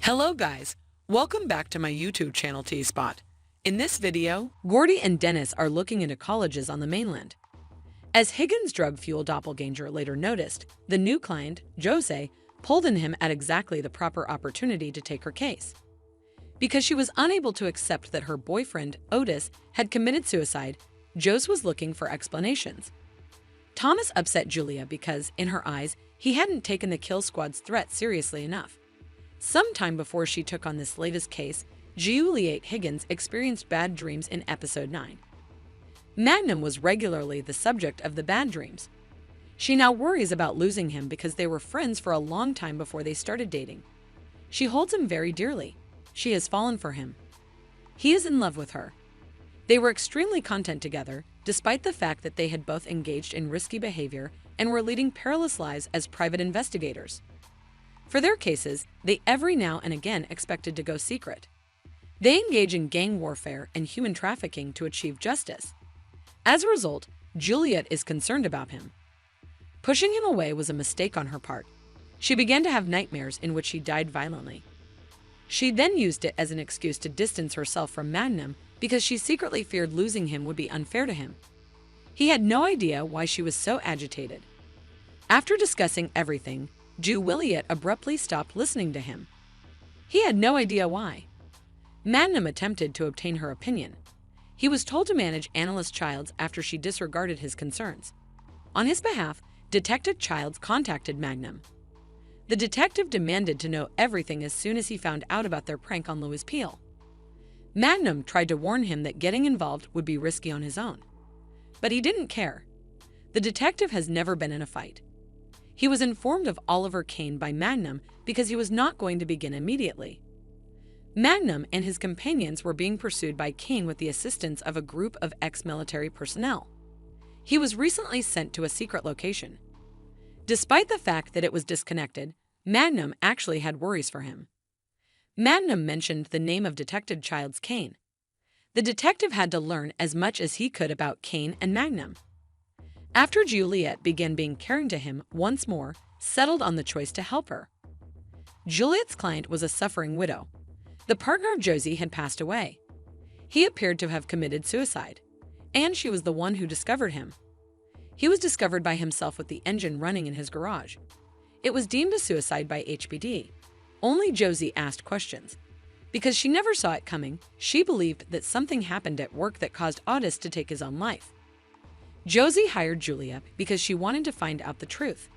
Hello guys, welcome back to my YouTube channel T-Spot. In this video, Gordy and Dennis are looking into colleges on the mainland. As Higgins' drug-fueled doppelganger later noticed, the new client, Jose, pulled in him at exactly the proper opportunity to take her case. Because she was unable to accept that her boyfriend, Otis, had committed suicide, Jose was looking for explanations. Thomas upset Julia because, in her eyes, he hadn't taken the kill squad's threat seriously enough. Sometime before she took on this latest case, Juliet Higgins experienced bad dreams in episode 9. Magnum was regularly the subject of the bad dreams. She now worries about losing him because they were friends for a long time before they started dating. She holds him very dearly. She has fallen for him. He is in love with her. They were extremely content together, despite the fact that they had both engaged in risky behavior and were leading perilous lives as private investigators. For their cases, they every now and again expected to go secret. They engage in gang warfare and human trafficking to achieve justice. As a result, Juliet is concerned about him. Pushing him away was a mistake on her part. She began to have nightmares in which he died violently. She then used it as an excuse to distance herself from Magnum because she secretly feared losing him would be unfair to him. He had no idea why she was so agitated. After discussing everything, Juliet abruptly stopped listening to him. He had no idea why. Magnum attempted to obtain her opinion. He was told to manage Analyst Childs after she disregarded his concerns. On his behalf, Detective Childs contacted Magnum. The detective demanded to know everything as soon as he found out about their prank on Louis Peel. Magnum tried to warn him that getting involved would be risky on his own. But he didn't care. The detective has never been in a fight. He was informed of Oliver Kane by Magnum because he was not going to begin immediately. Magnum and his companions were being pursued by Kane with the assistance of a group of ex-military personnel. He was recently sent to a secret location. Despite the fact that it was disconnected, Magnum actually had worries for him. Magnum mentioned the name of Detective Childs Kane. The detective had to learn as much as he could about Kane and Magnum. After Juliet began being caring to him once more, settled on the choice to help her. Juliet's client was a suffering widow. The partner of Josie had passed away. He appeared to have committed suicide, and she was the one who discovered him. He was discovered by himself with the engine running in his garage. It was deemed a suicide by HPD. Only Josie asked questions. Because she never saw it coming, she believed that something happened at work that caused Otis to take his own life. Josie hired Julia because she wanted to find out the truth.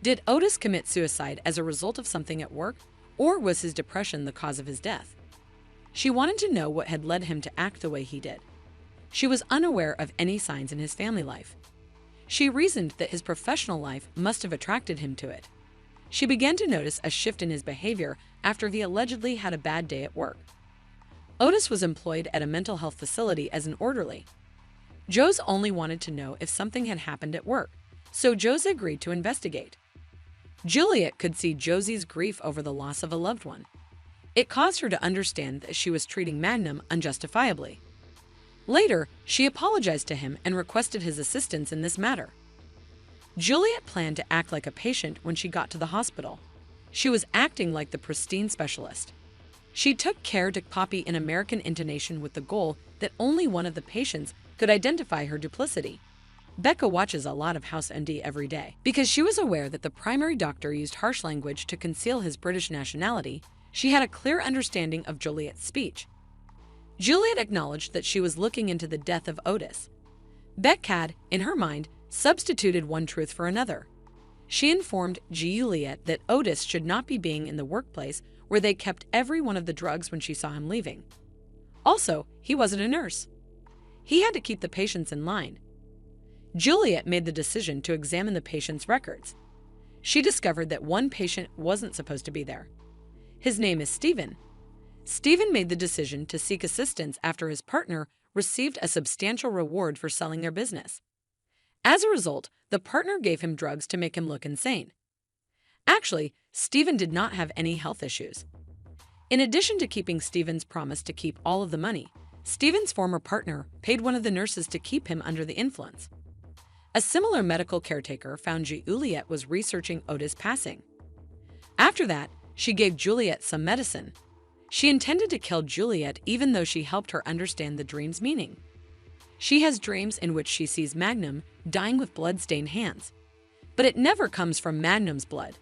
Did Otis commit suicide as a result of something at work, or was his depression the cause of his death? She wanted to know what had led him to act the way he did. She was unaware of any signs in his family life. She reasoned that his professional life must have attracted him to it. She began to notice a shift in his behavior after he allegedly had a bad day at work. Otis was employed at a mental health facility as an orderly. Jose only wanted to know if something had happened at work, so Jose agreed to investigate. Juliet could see Josie's grief over the loss of a loved one. It caused her to understand that she was treating Magnum unjustifiably. Later, she apologized to him and requested his assistance in this matter. Juliet planned to act like a patient when she got to the hospital. She was acting like the pristine specialist. She took care to copy an American intonation with the goal that only one of the patients could identify her duplicity. Becca watches a lot of House MD every day. Because she was aware that the primary doctor used harsh language to conceal his British nationality, she had a clear understanding of Juliet's speech. Juliet acknowledged that she was looking into the death of Otis. Beck had, in her mind, substituted one truth for another. She informed Juliet that Otis should not be being in the workplace where they kept every one of the drugs when she saw him leaving. Also, he wasn't a nurse. He had to keep the patients in line. Juliet made the decision to examine the patient's records. She discovered that one patient wasn't supposed to be there. His name is Stephen. Stephen made the decision to seek assistance after his partner received a substantial reward for selling their business. As a result, the partner gave him drugs to make him look insane. Actually, Stephen did not have any health issues. In addition to keeping Stephen's promise to keep all of the money, Stephen's former partner paid one of the nurses to keep him under the influence. A similar medical caretaker found Juliet was researching Otis' passing. After that, she gave Juliet some medicine. She intended to kill Juliet even though she helped her understand the dream's meaning. She has dreams in which she sees Magnum dying with blood-stained hands. But it never comes from Magnum's blood.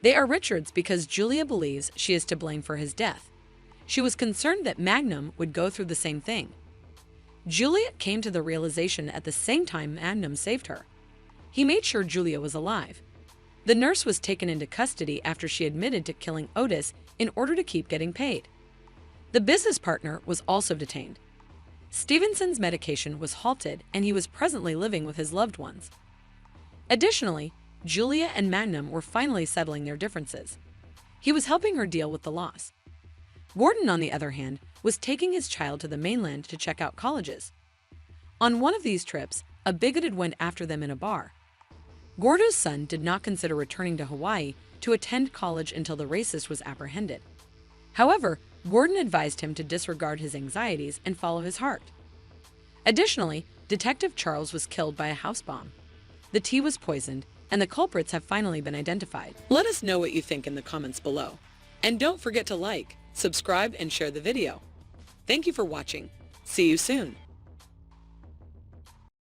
They are Richard's because Julia believes she is to blame for his death. She was concerned that Magnum would go through the same thing. Juliet came to the realization at the same time Magnum saved her. He made sure Julia was alive. The nurse was taken into custody after she admitted to killing Otis in order to keep getting paid. The business partner was also detained. Stevenson's medication was halted and he was presently living with his loved ones. Additionally, Julia and Magnum were finally settling their differences. He was helping her deal with the loss. Gordon, on the other hand, was taking his child to the mainland to check out colleges. On one of these trips, a bigoted went after them in a bar. Gordo's son did not consider returning to Hawaii to attend college until the racist was apprehended. However, Gordon advised him to disregard his anxieties and follow his heart. Additionally, Detective Charles was killed by a house bomb. The tea was poisoned, and the culprits have finally been identified. Let us know what you think in the comments below. And don't forget to like, subscribe, and share the video. Thank you for watching. See you soon.